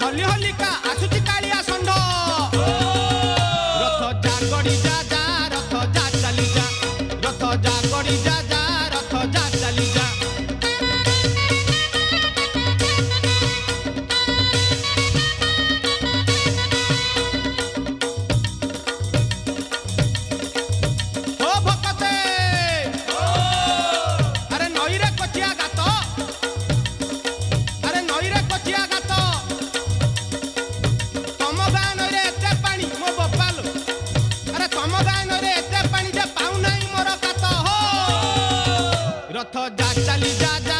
हली हलिका आसुची कालिया षंढ रथ जा गड़ी जा जा रथ जा चली जा रथ जा गड़ी जा जा रथ जा चली जा रथ जा चली जा जा